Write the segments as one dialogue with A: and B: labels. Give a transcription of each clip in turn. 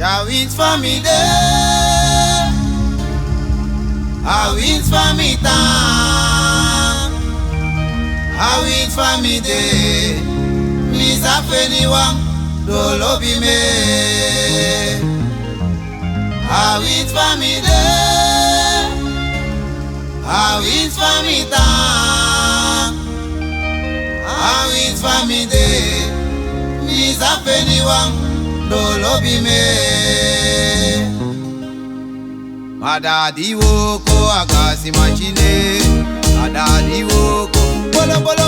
A: Jah wins for me day, I wins for me time, I wins for me day. Me safeni wang do lobby me. I wins for me day, I wins for me time, I wins for me day. Me safeni wang do lobby me. Adadi woko akasi machine, adadi woko bolo bolo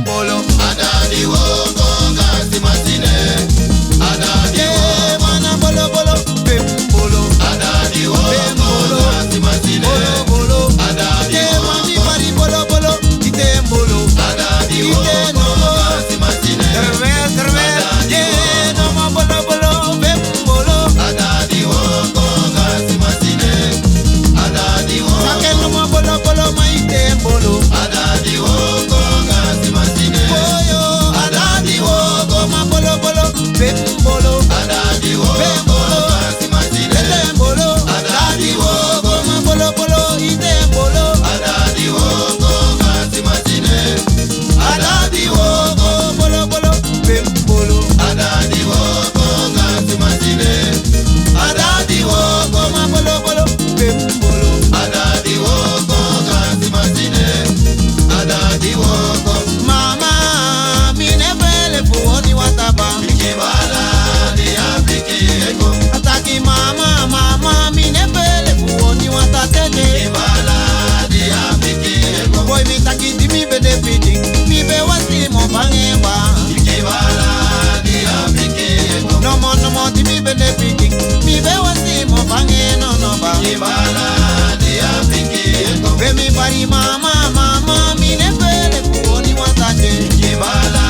A: bolo.
B: Adadi woko akasi machine, adadi woko
A: mana bolo bolo bolo.
B: Adadi woko akasi machine,
A: bolo bolo.
B: adadi
A: mami bari bolo bolo ite bolo.
B: Adadi woko akasi machine,
A: Tervel no ma bolo bolo bolo.
B: adadi woko akasi machine, adadi woko
A: Sake no ma bolo bolo ma ite bolo.
B: adadi woko akasi machine,
A: Boyo adadi woko ma bolo bolo bolo.
B: adadi woko akasi machine,
A: Ite bolo. Adadi woko ma bolo bolo ite bolo.
B: adadi woko akasi machine,
A: Adadi woko bolo bolo bolo.
B: adadi woko akasi machine,
A: Adadi woko ma bolo bolo bolo.
B: adadi woko akasi machine, adadi woko
A: Mama mine pele fuoni wataba.
B: ikibala di apiki eko,
A: Ataki mama mine pele fuoni watatete.
B: ikibala di apiki eko,
A: Boy mi taki di mi bede fiti. Mi be wasi mo bangeba.
B: ikibala di apiki eko,
A: No mo di mi bede fiti. Mi be wasi mo bange no ba.
B: ikibala di apiki eko,
A: Be mi bari mama mine pele fuoni watate.
B: ikibala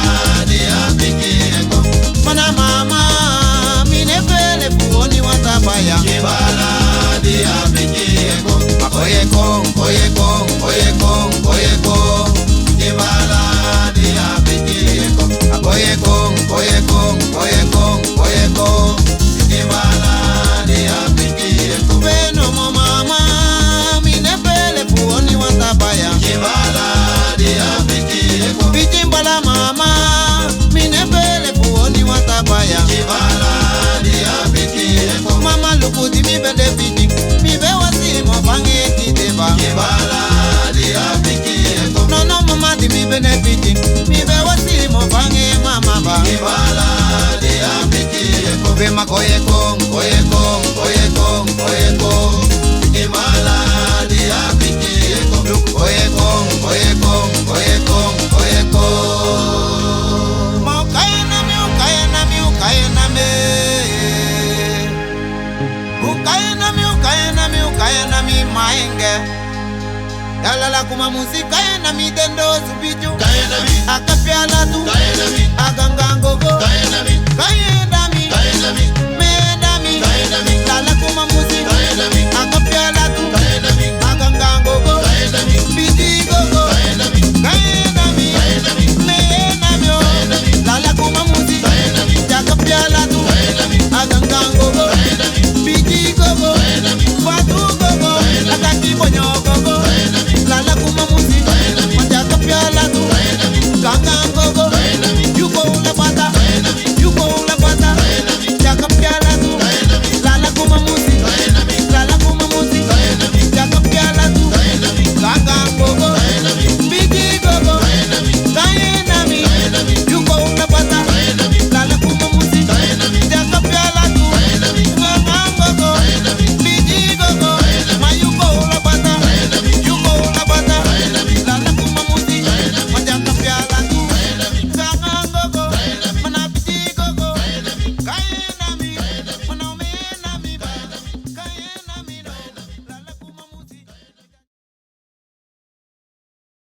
B: di apiki eko,
A: Mana mama mine pele fuoni watabaya.
B: ikibala di apiki eko,
A: Oye con, oye con, oye con, oye con.
B: ikibala di apiki eko,
A: Oye con, oye con, oye con, oye con.
B: ikibala di apiki eko,
A: Beno mo mama mine pele fuoni watabaya.
B: ikibala di apiki eko,
A: Bijimbala mama mine pele fuoni watabaya.
B: ikibala di apiki eko,
A: Mama luku di mi bede fiti. Mi be wasi mo bange kiteba.
B: ikibala di apiki eko,
A: No mama di mi bede fiti. Mi be wasi mo bange mama ba.
B: ikibala di apiki eko,
A: Be ma oye con, oye con, oye con, oye con.
B: ikibala di apiki eko,
A: Oye con, oye con, oye con, oye con. Mo kaena mi, ukaena mi, ukaena me. Ukaena mi, ukaena mi, ukaena mi maenge. Dalala kuma musika ena mi dendo subiju.
B: kaena mi,
A: Akapiala tu,
B: kaena mi,
A: agangangogo.
B: kaena mi,
A: Kaena mi,
B: kaena mi,
A: meda mi.
B: kaena mi,
A: Dala kuma musika,
B: kaena mi,
A: akapiala